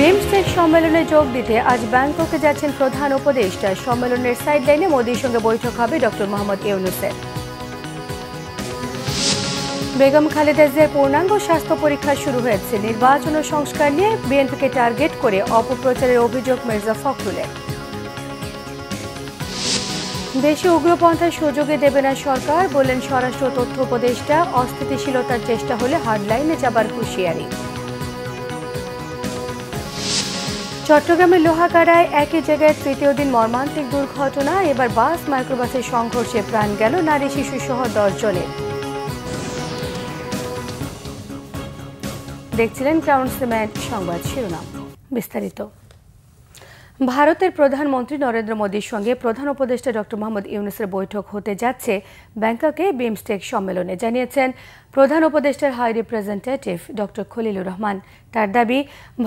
বিমস্টেক সম্মেলনে যোগ দিতে আজ ব্যাংককে যাচ্ছেন প্রধান উপদেষ্টা। সম্মেলনের সাইডলাইনে মোদির সঙ্গে বৈঠক হবে ডক্টর মোহাম্মদ ইউনূসের। বেগম খালেদা জিয়ার পূর্ণাঙ্গ স্বাস্থ্য পরীক্ষা শুরু হয়েছে। নির্বাচন ও সংস্কার নিয়ে বিএনপিকে টার্গেট করে অপপ্রচারের অভিযোগ মির্জা ফখরুলের। দেশে উগ্রপন্থার সুযোগে দেবে না সরকার, বললেন স্বরাষ্ট্র তথ্য উপদেষ্টা। অস্থিতিশীলতার চেষ্টা হলে হার্ডলাইনে যাবার হুঁশিয়ারি। চট্টগ্রামের লোহাগাড়ায় একই জায়গায় তৃতীয় দিন মর্মান্তিক দুর্ঘটনা। এবার বাস মাইক্রোবাসের সংঘর্ষে প্রাণ গেল নারী শিশু সহ 10 জনের। দেখছিলেন ক্রাউন সিমেন্ট সংবাদ শিরোনাম। বিস্তারিত। ভারতের প্রধানমন্ত্রী নরেন্দ্র মোদীর সঙ্গে প্রধান উপদেষ্টা ডক্টর মোহাম্মদ ইউনূসের বৈঠক হতে যাচ্ছে ব্যাংককে বিমস্টেক সম্মেলনে, জানিয়েছেন প্রধান উপদেষ্টার high representative doctor Khalilur Rahman. তার দাবি,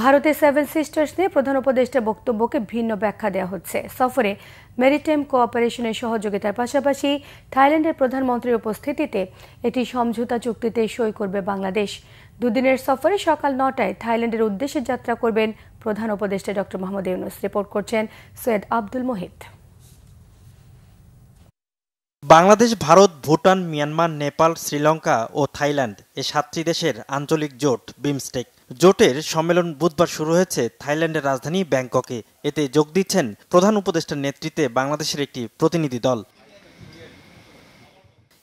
ভারতের 7 সিস্টার্স নিয়ে প্রধান উপদেষ্টার বক্তব্যকে ভিন্ন ব্যাখ্যা দেওয়া হচ্ছে। সফরে মেরিটাইম কোঅপারেশনের সহযোগিতার পাশাপাশি থাইল্যান্ডের প্রধানমন্ত্রীর উপস্থিতিতে একটি সমঝোতা চুক্তিতে সই করবে বাংলাদেশ। দুদিনের সফরে সকাল 9টায় থাইল্যান্ডের উদ্দেশ্যে যাত্রা করবেন প্রধান উপদেষ্টা ডক্টর মোহাম্মদ ইউনূস। রিপোর্ট করছেন সৈয়দ আব্দুল মোহিত। বাংলাদেশ, ভারত, ভুটান, মিয়ানমার, নেপাল, শ্রীলঙ্কা ও থাইল্যান্ড এ 7টি দেশের আঞ্চলিক জোট বিমস্টেক। জোটের সম্মেলন বুধবার শুরু হয়েছে থাইল্যান্ডের রাজধানী ব্যাংককে। এতে যোগ দিচ্ছেন প্রধান উপদেষ্টার নেতৃত্বে বাংলাদেশের একটি প্রতিনিধি দল।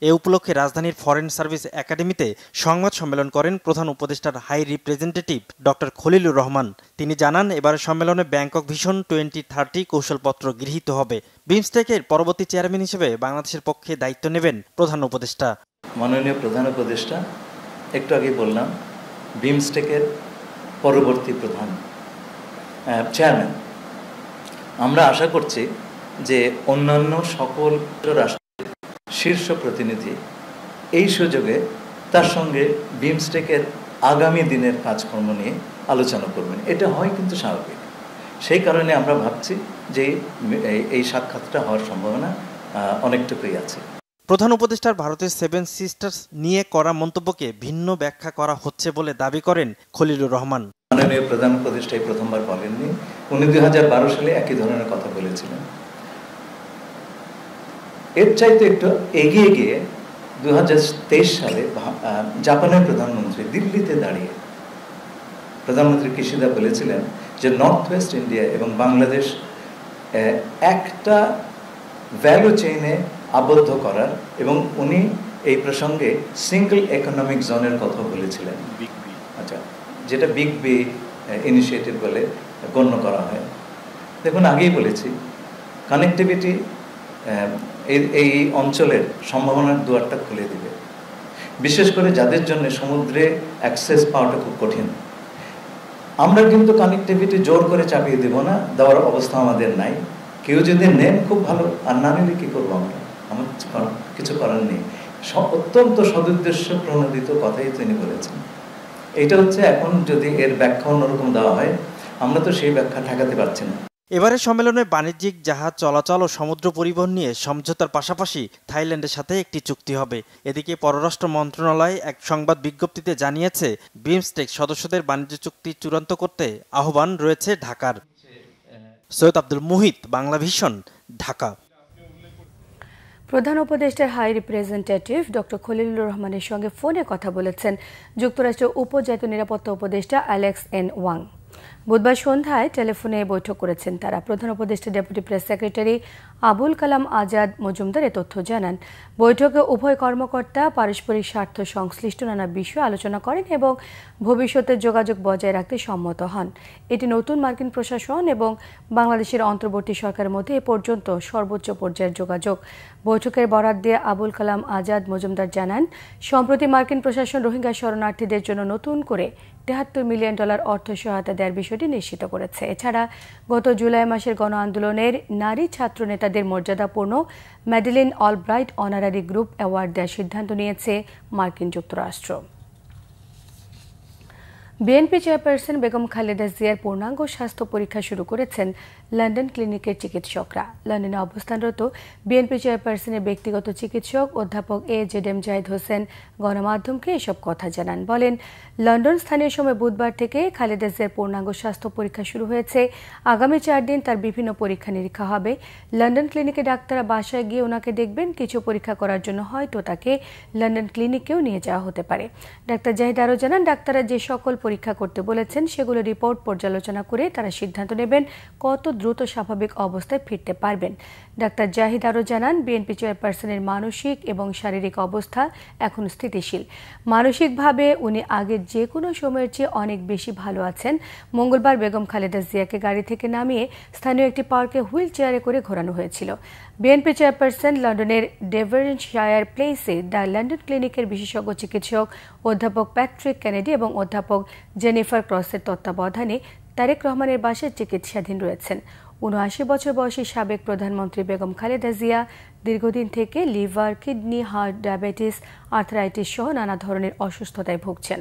এ উপলক্ষে রাজধানীর ফরেন সার্ভিস একাডেমিতে সংবাদ সম্মেলন করেন প্রধান উপদেষ্টার high representative doctor Khalilur Rahman. তিনি জানান, এবারের সম্মেলনে ব্যাংকক ভিশন 2030 কৌশলপত্র গৃহীত হবে। বিমস্টেকের পরবর্তী চেয়ারম্যান হিসেবে বাংলাদেশের পক্ষে দায়িত্ব নেবেন প্রধান উপদেষ্টা। মাননীয় প্রধান উপদেষ্টা, একটু আগে বললাম, বিমস্টেকের পরবর্তী প্রধান চেয়ারম্যান। আমরা আশা করছি যে অন্যান্য সকল রাষ্ট্র শীর্ষ প্রতিনিধি এই সুযোগে তার সঙ্গে বিমস্টেকের আগামী দিনের কাজকর্ম নিয়ে আলোচনা করবেন। এটা হয় কিন্তু স্বাভাবিক। সেই কারণে আমরা ভাবছি যে এই সাক্ষাৎটা হওয়ার সম্ভাবনা অনেকটুকুই আছে। প্রধান উপদেষ্টার ভারতের 7 সিস্টার্স নিয়ে করা মন্তব্যকে ভিন্ন ব্যাখ্যা করা হচ্ছে বলে দাবি করেন খলিলুর রহমান। মাননীয় প্রধান উপদেষ্টা প্রথমবার বলেননি, উনি 2012 সালে একই ধরনের কথা বলেছিলেন। এর চাইতে একটু এগিয়ে গিয়ে 2023 সালে জাপানের প্রধানমন্ত্রী দিল্লিতে দাঁড়িয়ে প্রধানমন্ত্রী কিশিদা বলেছিলেন যে নর্থ ওয়েস্ট ইন্ডিয়া এবং বাংলাদেশ একটা ভ্যালু চেইনে আবদ্ধ করার, এবং উনি এই প্রসঙ্গে সিঙ্গল ইকোনমিক জোনের কথা বলেছিলেন। আচ্ছা, যেটা বিগ বি ইনিশিয়েটিভ বলে গণ্য করা হয়। দেখুন, আগেই বলেছি, কানেক্টিভিটি এই অঞ্চলের সম্ভাবনার দুয়ারটা খুলে দিবে, বিশেষ করে যাদের জন্য সমুদ্রে অ্যাক্সেস পাওয়াটা খুব কঠিন। আমরা কিন্তু কানেক্টিভিটি জোর করে চাপিয়ে দেব না, দেওয়ার অবস্থা আমাদের নাই। কেউ যদি নেন খুব ভালো, আর না নিলে কী করবো আমরা? আমার কিছু করার নেই। অত্যন্ত সদুদ্দেশ্য প্রণোদিত কথাই তিনি বলেছেন। এইটা হচ্ছে, এখন যদি এর ব্যাখ্যা অন্যরকম দেওয়া হয়, আমরা তো সেই ব্যাখ্যা ঠেকাতে পারছি না। এবারের সম্মেলনে বাণিজ্যিক জাহাজ চলাচল ও সমুদ্র পরিবহন নিয়ে সমঝোতার পাশাপাশি থাইল্যান্ডের সাথে একটি চুক্তি হবে। এদিকে পররাষ্ট্র মন্ত্রণালয় এক সংবাদ বিজ্ঞপ্তিতে জানিয়েছে, বিমস্টেক সদস্যদের বাণিজ্য চুক্তি চূড়ান্ত করতে আহ্বান রয়েছে ঢাকার। সৈয়দ আব্দুল মুহিত, বাংলা ভিশন, ঢাকা। প্রধান উপদেষ্টার হাই রিপ্রেজেন্টেটিভ ডক্টর খলিলুর রহমানের সঙ্গে ফোনে কথা বলেছেন যুক্তরাষ্ট্রের উপজাতীয় নিরাপত্তা উপদেষ্টা অ্যালেক্স এন ওয়াং। বুধবার সন্ধ্যায় টেলিফোনে বৈঠক করেছেন তারা। প্রধান উপদেষ্টা deputy press secretary Abul Kalam Azad Majumdar এ তথ্য জানান। বৈঠকে উভয় কর্মকর্তা পারস্পরিক স্বার্থ সংশ্লিষ্ট নানা বিষয়ে আলোচনা করেন এবং ভবিষ্যতের যোগাযোগ বজায় রাখতে সম্মত হন। এটি নতুন মার্কিন প্রশাসন এবং বাংলাদেশের অন্তর্বর্তী সরকারের মধ্যে এ পর্যন্ত সর্বোচ্চ পর্যায়ের যোগাযোগ। বৈঠকের বরাত দিয়ে আবুল কালাম আজাদ মজুমদার জানান, সম্প্রতি মার্কিন প্রশাসন রোহিঙ্গা শরণার্থীদের জন্য নতুন করে $73 মিলিয়ন অর্থ সহায়তা দেওয়ার বিষয়টি নিশ্চিত করেছে। এছাড়া গত জুলাই মাসের গণ আন্দোলনের নারী ছাত্র নেতাদের মর্যাদাপূর্ণ Madeleine Albright honorary group award দেওয়ার সিদ্ধান্ত নিয়েছে মার্কিন যুক্তরাষ্ট্র। বিএনপি চেয়ারপারসন বেগম খালেদা জিয়ার পূর্ণাঙ্গ স্বাস্থ্য পরীক্ষা শুরু করেছেন লন্ডন ক্লিনিকের চিকিৎসকরা। লন্ডনে অবস্থানরত বিএনপি চেয়ারপারসনের ব্যক্তিগত চিকিৎসক অধ্যাপক AJM জাহিদ হোসেন গণমাধ্যমকে এসব কথা জানান। বলেন, লন্ডন স্থানীয় সময় বুধবার থেকে খালেদা জিয়ার পূর্ণাঙ্গ স্বাস্থ্য পরীক্ষা শুরু হয়েছে। আগামী 4 দিন তার বিভিন্ন পরীক্ষা নিরীক্ষা হবে। লন্ডন ক্লিনিকে ডাক্তাররা বাসায় গিয়ে ওনাকে দেখবেন। কিছু পরীক্ষা করার জন্য হয়তো তাকে লন্ডন ক্লিনিকেও নিয়ে যাওয়া হতে পারে। ডাক্তার জাহিদ আরও জানান, ডাক্তাররা যে সকল পরীক্ষা করতে বলেছেন সেগুলো রিপোর্ট পর্যালোচনা করে তারা সিদ্ধান্ত নেবেন কত দ্রুত স্বাভাবিক অবস্থায় ফিরতে পারবেন। ডাক্তার জাহিদ আরও জানান, বিএনপি চেয়ারপারসনের মানসিক এবং শারীরিক অবস্থা এখন স্থিতিশীল। মানসিকভাবে উনি আগের যে কোনো সময়ের চেয়ে অনেক বেশি ভালো আছেন। মঙ্গলবার বেগম খালেদা জিয়াকে গাড়ি থেকে নামিয়ে স্থানীয় একটি পার্কে হুইল চেয়ারে করে ঘোরানো হয়েছিল। বিএনপি চেয়ারপারসন লন্ডনের ডেভনশায়ার প্লেসে দ্য লন্ডন ক্লিনিকের বিশেষজ্ঞ চিকিৎসক অধ্যাপক প্যাট্রিক কেনেডি এবং অধ্যাপক জেনিফার ক্রসের তত্ত্বাবধানে তারেক রহমানের বাসায় চিকিৎসাধীন রয়েছেন। ৭৯ বছর বয়সী সাবেক প্রধানমন্ত্রী বেগম খালেদা জিয়া দীর্ঘদিন থেকে liver, kidney, heart, diabetes, arthritis সহ নানা ধরনের অসুস্থতায় ভুগছেন।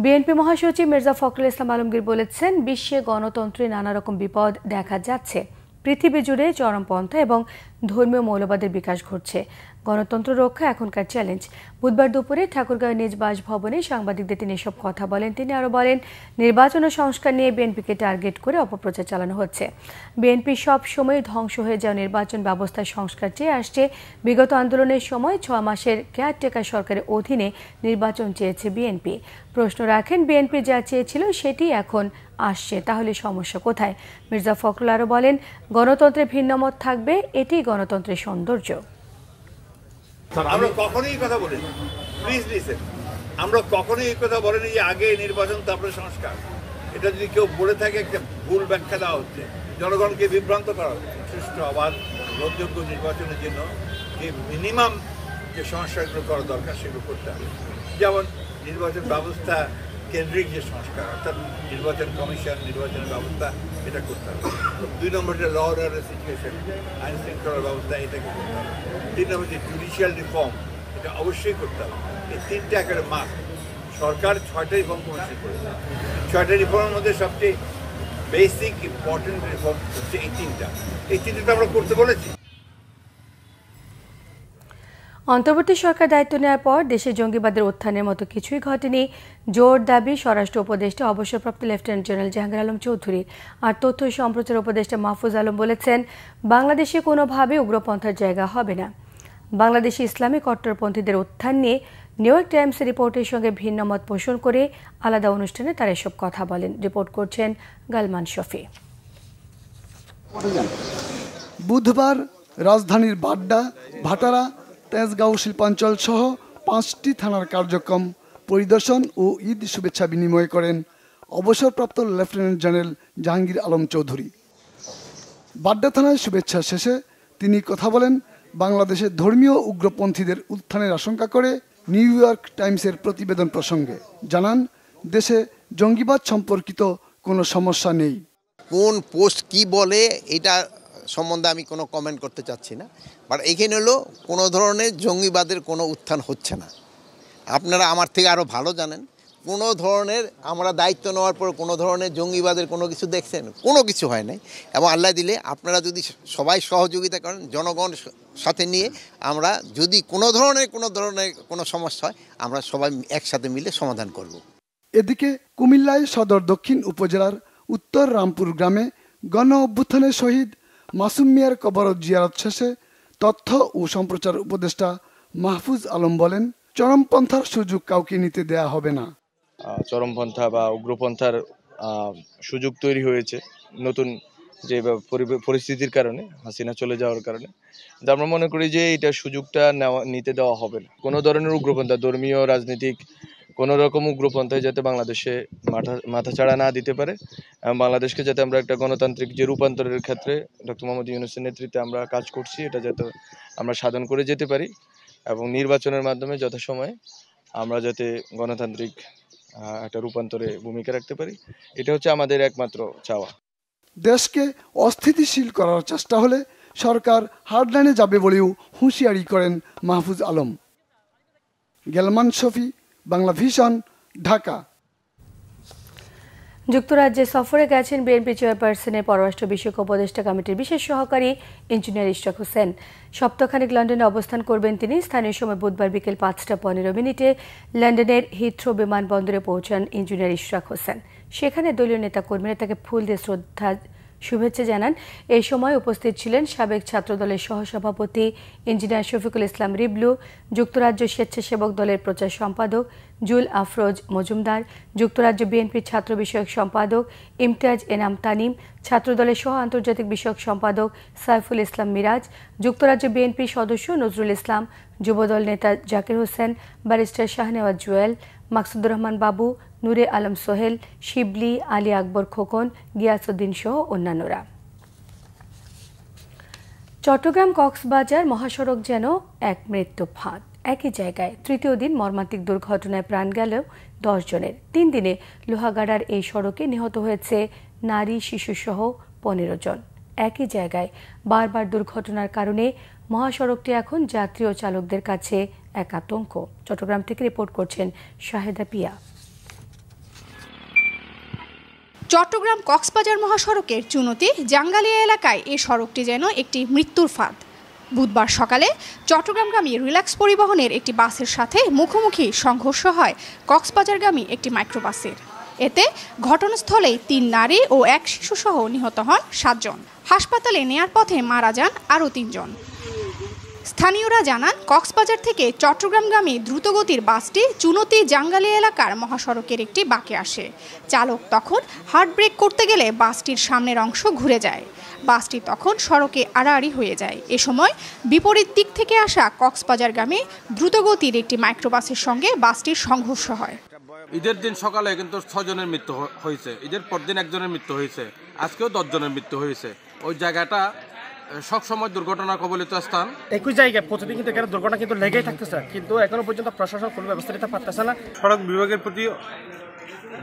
বিএনপি মহাসচিব মির্জা ফখরুল ইসলাম আলমগীর বলেছেন, বিশ্বে গণতন্ত্রে নানা রকম বিপদ দেখা যাচ্ছে। পৃথিবী জুড়ে চরমপন্থা এবং ধর্মীয় মৌলবাদের বিকাশ ঘটছে। গণতন্ত্র রক্ষা এখনকার চ্যালেঞ্জ। বুধবার দুপুরে ঠাকুরগাঁও নিজ বাসভবনে সাংবাদিকদের তিনি এসব কথা বলেন। তিনি আরও বলেন, নির্বাচন ও সংস্কার নিয়ে বিএনপিকে টার্গেট করে অপপ্রচার চালানো হচ্ছে। বিএনপি সব সময় ধ্বংস হয়ে যাওয়া নির্বাচন ব্যবস্থার সংস্কার চেয়ে আসছে। বিগত আন্দোলনের সময় 6 মাসের কেয়ারটেকার সরকারের অধীনে নির্বাচন চেয়েছে বিএনপি। প্রশ্ন রাখেন, বিএনপি যা চেয়েছিল সেটি এখন আসছে, তাহলে সমস্যা কোথায়? মির্জা ফখরুল আরও বলেন, গণতন্ত্রে ভিন্নমত থাকবে, এটি গণতন্ত্রের সৌন্দর্য। আমরা কখনোই কথা বলিনি, প্লিজ লিসেন, আমরা কখনোই এই কথা বলিনি যে আগে নির্বাচন তারপরে সংস্কার। এটা যদি কেউ বলে থাকে একটা ভুল ব্যাখ্যা দেওয়া হচ্ছে, জনগণকে বিভ্রান্ত করা হচ্ছে। সুষ্ঠু অবাধ গ্রহণযোগ্য নির্বাচনের জন্য যে মিনিমাম যে সংস্কারগুলো করা দরকার সেগুলো করতে হবে। যেমন নির্বাচন ব্যবস্থা কেন্দ্রিক যে সংস্কার, অর্থাৎ নির্বাচন কমিশন, নির্বাচনের ব্যবস্থা, এটা করতে হবে। 2 নম্বরটা ল অর্ডার সিচুয়েশন, আইন শৃঙ্খলার ব্যবস্থা, এটাকে করতে হবে। 3 নম্বর যে জুডিশিয়াল রিফর্ম, এটা অবশ্যই করতে হবে। এই 3টা একেবারে মাস। সরকার 6টা রিফর্ম কমিশন করেছে। 6টা রিফর্মের মধ্যে সবচেয়ে বেসিক ইম্পর্টেন্ট রিফর্ম হচ্ছে এই 3টা। এই 3টা আমরা করতে বলেছি। অন্তর্বর্তী সরকার দায়িত্ব নেওয়ার পর দেশে জঙ্গিবাদের উত্থানের মতো কিছুই ঘটেনি, জোর দাবি স্বরাষ্ট্র উপদেষ্টা অবসরপ্রাপ্ত লেফটেন্যান্ট জেনারেল জাহাঙ্গীর আলম চৌধুরী। আর তথ্য সম্প্রচার উপদেষ্টা মাহফুজ আলম বলেছেন, বাংলাদেশে কোনোভাবে উগ্রপন্থার জায়গা হবে না। বাংলাদেশি ইসলামী কট্টরপন্থীদের উত্থান নিয়ে নিউ ইয়র্ক টাইমসের রিপোর্টের সঙ্গে ভিন্ন মত পোষণ করে আলাদা অনুষ্ঠানে তারা এসব কথা বলেন। রিপোর্ট করছেন গালমান শফি। বুধবার রাজধানীর বাড্ডা, ভাটারা, তেজগাঁও শিল্পাঞ্চল সহ 5টি থানার কার্যক্রম পরিদর্শন ও ঈদ শুভেচ্ছা বিনিময় করেন অবসরপ্রাপ্ত লেফটেন্যান্ট জেনারেল জাহাঙ্গীর আলম চৌধুরী। বাড্ডা থানায় শুভেচ্ছা শেষে তিনি কথা বলেন বাংলাদেশের ধর্মীয় উগ্রপন্থীদের উত্থানের আশঙ্কা করে নিউ ইয়র্ক টাইমসের প্রতিবেদন প্রসঙ্গে। জানান, দেশে জঙ্গিবাদ সম্পর্কিত কোনো সমস্যা নেই। কোন পোস্ট কি বলে এটা সম্বন্ধে আমি কোনো কমেন্ট করতে চাচ্ছি না, বাট এইখানে হলো কোনো ধরনের জঙ্গিবাদের কোনো উত্থান হচ্ছে না। আপনারা আমার থেকে আরও ভালো জানেন, কোনো ধরনের আমরা দায়িত্ব নেওয়ার পর কোনো ধরনের জঙ্গিবাদের কোনো কিছু দেখছেন? কোনো কিছু হয় নাই। এবং আল্লাহ দিলে আপনারা যদি সবাই সহযোগিতা করেন, জনগণ সাথে নিয়ে আমরা যদি কোনো ধরনের কোনো সমস্যা হয়, আমরা সবাই একসাথে মিলে সমাধান করব। এদিকে কুমিল্লায় সদর দক্ষিণ উপজেলার উত্তর রামপুর গ্রামে গণ অভ্যুত্থানের শহীদ মাসুম মিয়ার কবর জিয়ারত শেষে তথ্য ও সম্প্রচার উপদেষ্টা মাহফুজ আলম বলেন, চরমপন্থার সুযোগ কাউকে নিতে দেয়া হবে না। চরমপন্থা বা উগ্রপন্থার সুযোগ তৈরি হয়েছে নতুন যে পরিস্থিতির কারণে, হাসিনা চলে যাওয়ার কারণে। আমরা মনে করি যে এটা সুযোগটা নিতে দেওয়া হবে না। কোনো ধরনের উগ্রপন্থা, ধর্মীয়, রাজনৈতিক কোনো রকম উগ্রপন্থায় যাতে বাংলাদেশে মাথাচাড়া না দিতে পারে, এবং বাংলাদেশকে যাতে আমরা একটা গণতান্ত্রিক যে রূপান্তরের ক্ষেত্রে ডক্টর মোহাম্মদ ইউনূসের নেতৃত্বে আমরা কাজ করছি, এটা যাতে আমরা সাধন করে যেতে পারি এবং নির্বাচনের মাধ্যমে যথাসময়ে আমরা যাতে গণতান্ত্রিক একটা রূপান্তরে ভূমিকা রাখতে পারি, এটা হচ্ছে আমাদের একমাত্র চাওয়া। দেশকে অস্থিতিশীল করার চেষ্টা হলে সরকার হার্ডলাইনে যাবে বলেও হুঁশিয়ারি করেন মাহফুজ আলম। গেলমান শফি, বাংলা ভিশন, ঢাকা। যুক্তরাজ্যে সফরে গেছেন বিএনপি চেয়ারপারসনের পররাষ্ট্র বিষয়ক উপদেষ্টা কমিটির বিশেষ সহকারী ইঞ্জিনিয়ার ইশরাক হোসেন। সপ্তাহখানেক লন্ডনে অবস্থান করবেন তিনি। স্থানীয় সময় বুধবার বিকেল 5:15 লন্ডনের হিথ্রো বিমানবন্দরে পৌঁছান ইঞ্জিনিয়ার ইশরাক হোসেন। সেখানে দলীয় নেতাকর্মীরা তাকে ফুল দিয়ে শুভেচ্ছা জানান। এই সময় উপস্থিত ছিলেন সাবেক ছাত্রদলের সহসভাপতি ইঞ্জিনিয়ার শফিকুল ইসলাম রিবলু, যুক্তরাজ্য স্বেচ্ছাসেবক দলের প্রচার সম্পাদক জুল আফরোজ মজুমদার, যুক্তরাজ্য বিএনপির ছাত্র বিষয়ক সম্পাদক ইমতিয়াজ এনাম তানিম, ছাত্রদলের সহ আন্তর্জাতিক বিষয়ক সম্পাদক সাইফুল ইসলাম মিরাজ, যুক্তরাজ্য বিএনপির সদস্য নজরুল ইসলাম, যুবদল নেতা জাকির হোসেন, ব্যারিস্টার শাহনেওয়াজ জুয়েল, মাকসুদুর রহমান বাবু, নূরে আলম সোহেল, শিবলি, আলী আকবর খোকন, গিয়াসউদ্দিন সহ অন্যান্যরা। চট্টগ্রাম কক্সবাজার মহাসড়ক যেন এক মৃত্যু ফাঁদ। একই জায়গায় তৃতীয় দিন মর্মান্তিক দুর্ঘটনায় প্রাণ গেল 10 জনের। 3 দিনে লোহাগাড়ার এই সড়কে নিহত হয়েছে নারী, শিশুসহ 15 জন। একই জায়গায় বারবার দুর্ঘটনার কারণে মহাসড়কটি এখন যাত্রী ও চালকদের কাছে এক আতঙ্ক। চট্টগ্রাম থেকে রিপোর্ট করছেন শাহেদা পিয়া। চট্টগ্রাম কক্সবাজার মহাসড়কের চুনতি জাঙ্গালিয়া এলাকায় এই সড়কটি যেন একটি মৃত্যুর ফাঁদ। বুধবার সকালে চট্টগ্রামগামী রিল্যাক্স পরিবহনের একটি বাসের সাথে মুখোমুখি সংঘর্ষ হয় কক্সবাজারগামী একটি মাইক্রোবাসের। এতে ঘটনাস্থলেই 3 নারী ও 1 শিশুসহ নিহত হন 7 জন। হাসপাতালে নেয়ার পথে মারা যান আরও 3 জন। স্থানীয়রা জানান, কক্সবাজার থেকে চট্টগ্রামগামী দ্রুতগতির বাসটি চুনতি জাঙ্গালিয়া এলাকার মহাসড়কের একটি বাঁকে আসে। চালক তখন হার্ড ব্রেক করতে গেলে বাসটির সামনের অংশ ঘুরে যায়। বাসটি তখন সড়কে আড়াআড়ি হয়ে যায়। এ সময় বিপরীত দিক থেকে আসা কক্সবাজারগামী দ্রুতগতির একটি মাইক্রোবাসের সঙ্গে বাসটির সংঘর্ষ হয়। ঈদের দিন সকালে কিন্তু 6 জনের মৃত্যু হয়েছে, ঈদের পরদিন 1 জনের মৃত্যু হয়েছে, আজকেও 10 জনের মৃত্যু হয়েছে। ওই জায়গাটা সবসময় দুর্ঘটনা কবলিত স্থান। একই জায়গায় প্রতিদিন কিন্তু এখানে দুর্ঘটনা কিন্তু লেগেই থাকতেছে, কিন্তু এখনো পর্যন্ত প্রশাসন কোনো ব্যবস্থা নিতে পারতেছে না। সড়ক বিভাগের প্রতি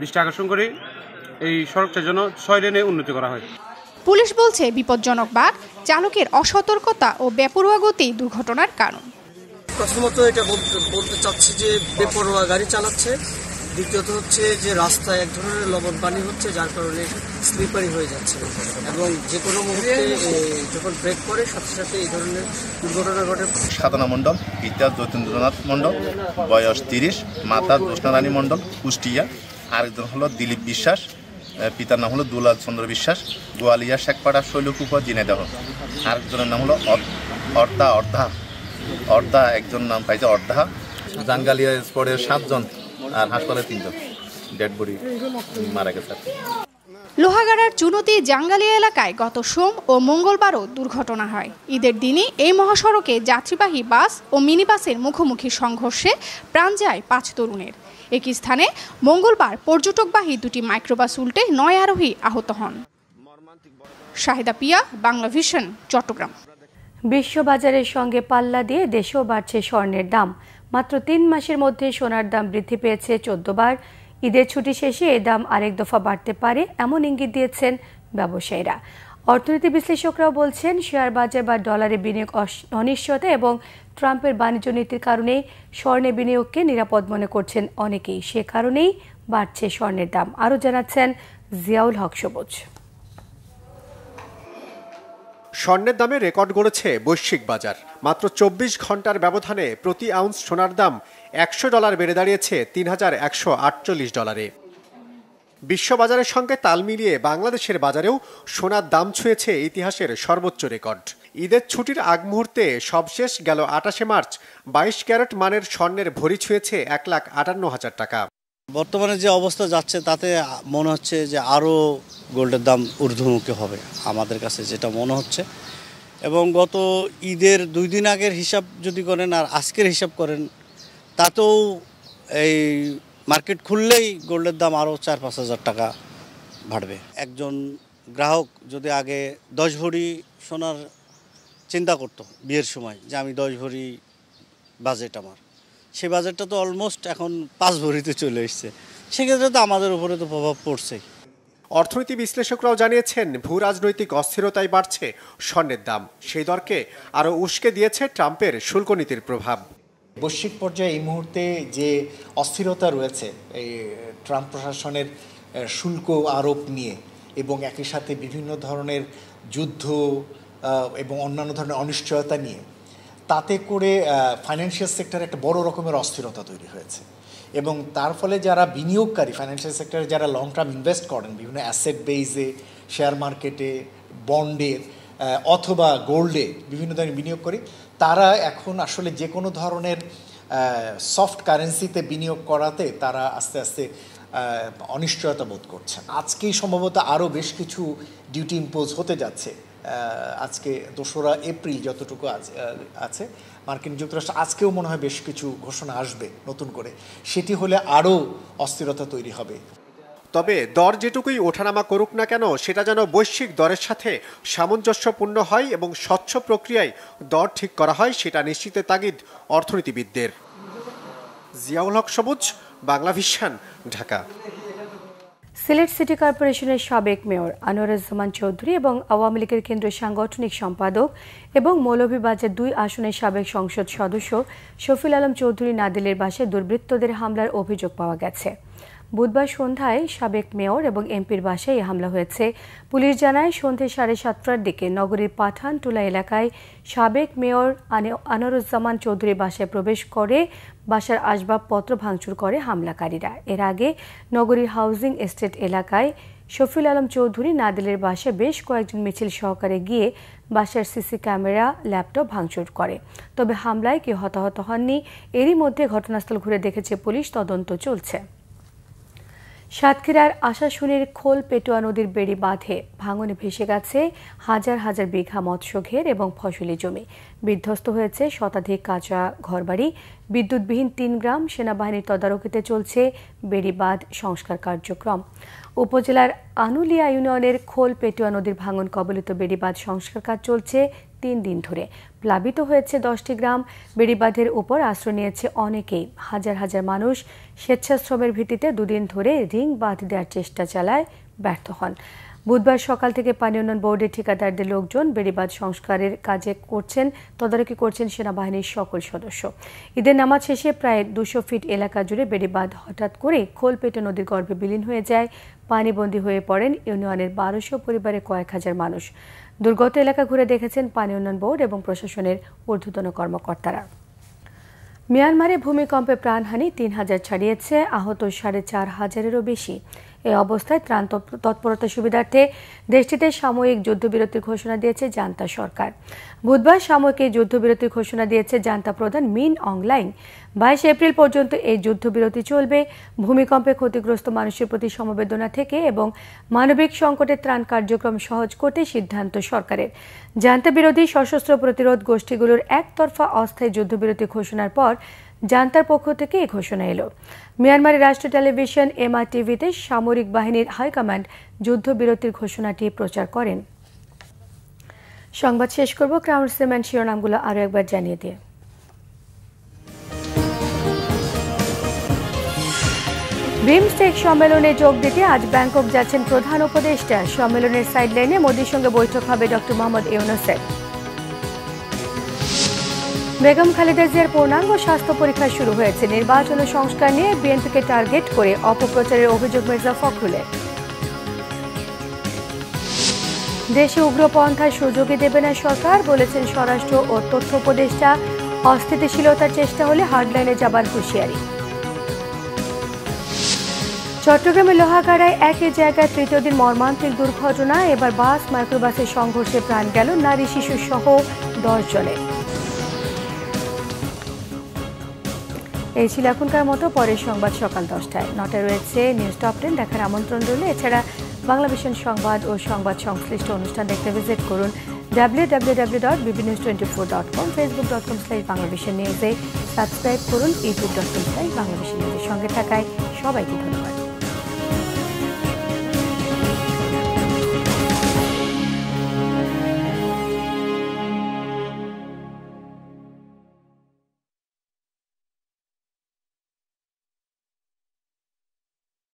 দৃষ্টি আকর্ষণ করে এই সড়কটার জন্য 6 লেনে উন্নতি করা হয়। পুলিশ বলছে, বিপজ্জনক বাঁক, চালকের অসতর্কতা ও বেপরোয়া গতি দুর্ঘটনার কারণ। প্রথমত এটা বলতে চাচ্ছি যে বেপরোয়া গাড়ি চালাচ্ছে। দ্বিতীয়ত হচ্ছে যে রাস্তায় এক ধরনের লবণ পানি হচ্ছে, যার কারণে স্লিপারি হয়ে যাচ্ছে এবং যে কোনো মুহূর্তে যখন ব্রেক করে সাথে সাথে এই ধরনের দুর্ঘটনা ঘটে। সাধনা মণ্ডল, পিতা যতীন্দ্রনাথ মণ্ডল, বয়স 30, মাতা জ্যোৎস্নারানী মণ্ডল, কুষ্টিয়া। আরেকজন হলো দিলীপ বিশ্বাস, পিতার নাম হলো দুলাল চন্দ্র বিশ্বাস, গোয়ালিয়া শেখপাড়া শৈলকুপা জিনেদাহ। আরেকজনের নাম হলো অর্ধা, একজন নাম পাইছে অর্ধা। জাঙ্গালিয়া স্পটের 7 জন আর হাসপাতালে 3 জন ডেড বডি মারা গেছে। লোহাগাড়ার চুনতি জাঙ্গালিয়া এলাকায় গত সোম ও মঙ্গলবারও দুর্ঘটনা হয়। ঈদের দিনই এই মহাসড়কে যাত্রীবাহী বাস ও মিনি বাসের মুখোমুখি সংঘর্ষে প্রাণ যায় 5 তরুণের। একই স্থানে মঙ্গলবার পর্যটকবাহী 2টি মাইক্রোবাস উল্টে 9 আরোহী আহত হন। শাহেদা পিয়া, বাংলা ভিশন, চট্টগ্রাম। বিশ্ববাজারের সঙ্গে পাল্লা দিয়ে দেশেও বাড়ছে স্বর্ণের দাম। মাত্র 3 মাসের মধ্যে সোনার দাম বৃদ্ধি পেয়েছে 14 বার। ঈদের ছুটি শেষে এই দাম আরেক দফা বাড়তে পারে, এমন ইঙ্গিত দিয়েছেন ব্যবসায়ীরা। অর্থনীতি বিশ্লেষকরাও বলছেন, শেয়ার বাজার বা ডলারে বিনিয়োগ অনিশ্চয়তা এবং ট্রাম্পের বাণিজ্য নীতির কারণেই স্বর্ণে বিনিয়োগকে নিরাপদ মনে করছেন অনেকেই। সে কারণেই বাড়ছে স্বর্ণের দাম। আরও জানাচ্ছেন জিয়াউল হক সবুজ। স্বর্ণের দামে রেকর্ড গড়েছে বৈশ্বিক বাজার। মাত্র 24 ঘন্টার ব্যবধানে প্রতি আউন্স সোনার দাম $100 বেড়ে দাঁড়িয়েছে $3148। বিশ্ববাজারের সঙ্গে তাল মিলিয়ে বাংলাদেশের বাজারেও সোনার দাম ছুঁয়েছে ইতিহাসের সর্বোচ্চ রেকর্ড। ঈদের ছুটির আগ মুহূর্তে সবশেষ গেল 28 মার্চ 22 ক্যারেট মানের স্বর্ণের ভরি ছুঁয়েছে 1,58,000 টাকা। বর্তমানে যে অবস্থা যাচ্ছে তাতে মনে হচ্ছে যে আরও গোল্ডের দাম ঊর্ধ্বমুখী হবে আমাদের কাছে যেটা মনে হচ্ছে। এবং গত ঈদের 2 দিন আগের হিসাব যদি করেন আর আজকের হিসাব করেন, তাতেও এই মার্কেট খুললেই গোল্ডের দাম আরও 4-5 হাজার টাকা বাড়বে। একজন গ্রাহক যদি আগে 10 ভরি সোনার চিন্তা করতো বিয়ের সময় যে আমি 10 ভরি বাজেট আমার, সেই বাজেটটা তো অলমোস্ট এখন 5 ভরিতে চলে এসছে। সেক্ষেত্রে তো আমাদের উপরে তো প্রভাব পড়ছেই। অর্থনীতি বিশ্লেষকরাও জানিয়েছেন, ভূ রাজনৈতিক অস্থিরতায় বাড়ছে স্বর্ণের দাম। সেই দরকে আরও উস্কে দিয়েছে ট্রাম্পের শুল্ক নীতির প্রভাব। বৈশ্বিক পর্যায়ে এই মুহূর্তে যে অস্থিরতা রয়েছে এই ট্রাম্প প্রশাসনের শুল্ক আরোপ নিয়ে এবং একই সাথে বিভিন্ন ধরনের যুদ্ধ এবং অন্যান্য ধরনের অনিশ্চয়তা নিয়ে, তাতে করে ফাইন্যান্সিয়াল সেক্টরে একটা বড় রকমের অস্থিরতা তৈরি হয়েছে এবং তার ফলে যারা বিনিয়োগকারী ফাইন্যান্সিয়াল সেক্টরে যারা লং টার্ম ইনভেস্ট করেন বিভিন্ন অ্যাসেট বেইজে, শেয়ার মার্কেটে, বন্ডে অথবা গোল্ডে বিভিন্ন ধরনের বিনিয়োগ করি, তারা এখন আসলে যে কোনো ধরনের সফট কারেন্সিতে বিনিয়োগ করাতে তারা আস্তে আস্তে অনিশ্চয়তা বোধ করছেন। আজকেই সম্ভবত আরও বেশ কিছু ডিউটি ইম্পোজ হতে যাচ্ছে। আজকে 2রা এপ্রিল যতটুকু আছে মার্কিন যুক্তরাষ্ট্র আজকেও মনে হয় বেশ কিছু ঘোষণা আসবে নতুন করে, সেটি হলে আরও অস্থিরতা তৈরি হবে। তবে দর যেটুকুই ওঠানামা করুক না কেন সেটা যেন বৈশ্বিক দরের সাথে সামঞ্জস্যপূর্ণ হয় এবং স্বচ্ছ প্রক্রিয়ায় দর ঠিক করা হয়, সেটা নিশ্চিতের তাগিদ অর্থনীতিবিদদের। জিয়াউল হক সবুজ, বাংলাভিশন, ঢাকা। সিলেট সিটি কর্পোরেশনের সাবেক মেয়র আনোয়ারুজ্জামান চৌধুরী এবং আওয়ামী লীগের কেন্দ্রীয় সাংগঠনিক সম্পাদক এবং মৌলভীবাজার 2 আসনের সাবেক সংসদ সদস্য শফিল আলম চৌধুরী নাদিলের বাসায় দুর্বৃত্তদের হামলার অভিযোগ পাওয়া গেছে। বুধবার সন্ধ্যায় সাবেক মেয়র এবং এমপির বাসায় এই হামলা হয়েছে। পুলিশ জানায় সন্ধ্যে 7:30টার দিকে নগরীর পাঠানটোলা এলাকায় সাবেক মেয়র আনোয়ারুজ্জামান চৌধুরীর বাসায় প্রবেশ করে বাসার আসবাবপত্র ভাঙচুর করে হামলাকারীরা। এর আগে নগরীর হাউজিং এস্টেট এলাকায় শফিল আলম চৌধুরী নাদিলের বাসায় বেশ কয়েকজন মিছিল সহকারে গিয়ে বাসার সিসি ক্যামেরা, ল্যাপটপ ভাঙচুর করে। তবে হামলায় কেউ হতাহত হননি। এরই মধ্যে ঘটনাস্থল ঘুরে দেখেছে পুলিশ, তদন্ত চলছে। সাতক্ষীরার আশাশুনির খোল পেটুয়া নদীর বেড়ি বাঁধে ভাঙনে ভেসে গেছে হাজার হাজার বিঘা মৎস্য ঘের এবং ফসলি জমি। বিধ্বস্ত হয়েছে শতাধিক কাঁচা ঘরবাড়ি। বিদ্যুৎবিহীন 3 গ্রাম। সেনাবাহিনীর তদারকিতে চলছে বেড়ি বাঁধ সংস্কার কার্যক্রম। উপজেলার আনুলিয়া ইউনিয়নের খোল পেটুয়া নদীর ভাঙন কবলিত বেড়িবাঁধ সংস্কার কাজ চলছে 3 দিন ধরে। প্লাবিত হয়েছে 10টি গ্রাম। বেড়িবাঁধের উপর আশ্রয় নিয়েছে অনেকেই। হাজার হাজার মানুষ স্বেচ্ছাশ্রমের ভিত্তিতে 2 দিন ধরে রিং বাঁধ দেওয়ার চেষ্টা চালায়, ব্যর্থ হন। বুধবার সকাল থেকে পানি উন্নয়ন বোর্ডের ঠিকাদারদের লোকজন বেড়িবাঁধ সংস্কারের কাজে তদারকি করছেন সেনাবাহিনীর সকল সদস্য। ঈদের নামাজ শেষে প্রায় 200 ফিট এলাকা জুড়ে বেড়িবাঁধ হঠাৎ করে খোলপেটে নদীর গর্ভে বিলীন হয়ে যায়। পানিবন্দী হয়ে পড়েন ইউনিয়নের 1200 পরিবারের কয়েক হাজার মানুষ। দুর্গত এলাকা ঘুরে দেখেছেন পানি উন্নয়ন বোর্ড এবং প্রশাসনের ঊর্ধ্বতন কর্মকর্তারা। মিয়ানমারে ভূমিকম্পে প্রাণহানি 3000 ছাড়িয়েছে, আহত 4500-এরও বেশি। এই অবস্থায় ত্রাণ তৎপরতা সুবিধার্থে দেশটিতে সাময়িক যুদ্ধবিরতির ঘোষণা দিয়েছে জান্তা সরকার। বুধবার সাময়িক এই যুদ্ধবিরতির ঘোষণা দিয়েছে জান্তা প্রধান মিন অংলাইন। 22 এপ্রিল পর্যন্ত এই যুদ্ধবিরতি চলবে। ভূমিকম্পে ক্ষতিগ্রস্ত মানুষের প্রতি সমবেদনা থেকে এবং মানবিক সংকটে ত্রাণ কার্যক্রম সহজ করতে সিদ্ধান্ত সরকারের। জান্তা বিরোধী সশস্ত্র প্রতিরোধ গোষ্ঠীগুলোর একতরফা অস্থায়ী যুদ্ধবিরতি ঘোষণার পর জান্তার পক্ষ থেকে এই ঘোষণা এলো। মিয়ানমারের রাষ্ট্রীয় টেলিভিশন MRTVতে সামরিক বাহিনীর হাইকমান্ড যুদ্ধবিরতির ঘোষণাটি প্রচার করেন। সংবাদ শেষ করব ক্রাউন সিমেন্ট শিরোনামগুলো আরও একবার জানিয়ে দিয়ে। বিমস্টেক সম্মেলনে যোগ দিতে আজ ব্যাংকক যাচ্ছেন প্রধান উপদেষ্টা। সম্মেলনের সাইডলাইনে মোদির সঙ্গে বৈঠক হবে ডক্টর মোহাম্মদ ইউনূসের। বেগম খালেদা জিয়ার পূর্ণাঙ্গ স্বাস্থ্য পরীক্ষা শুরু হয়েছে। নির্বাচন ও সংস্কার নিয়ে বিএনপিকে টার্গেট করে অপপ্রচারের অভিযোগ মির্জা ফখরুলের। দেশে উগ্রপন্থার সুযোগই দেবে না সরকার, বলেছেন স্বরাষ্ট্র ও তথ্য উপদেষ্টা। অস্থিতিশীলতার চেষ্টা হলে হার্ডলাইনে যাবার হুঁশিয়ারি। চট্টগ্রামের লোহাগাড়ায় একই জায়গায় তৃতীয় দিন মর্মান্তিক দুর্ঘটনা। এবার বাস মাইক্রোবাসের সংঘর্ষে প্রাণ গেল নারী শিশু সহ 10 জনের। এই ছিল এখনকার মতো। পরের সংবাদ সকাল 10টায়। 9টায় রয়েছে নিউজ টপ 10 দেখার আমন্ত্রণ রইল। এছাড়া বাংলাভিশন সংবাদ ও সংবাদ সংশ্লিষ্ট অনুষ্ঠান দেখতে ভিজিট করুন www.bbnews24.com, facebook.com/বাংলাভিশন নিউজে সাবস্ক্রাইব করুন, youtube.com/বাংলাভিশন নিউজের সঙ্গে থাকায় সবাইকে ধন্যবাদ।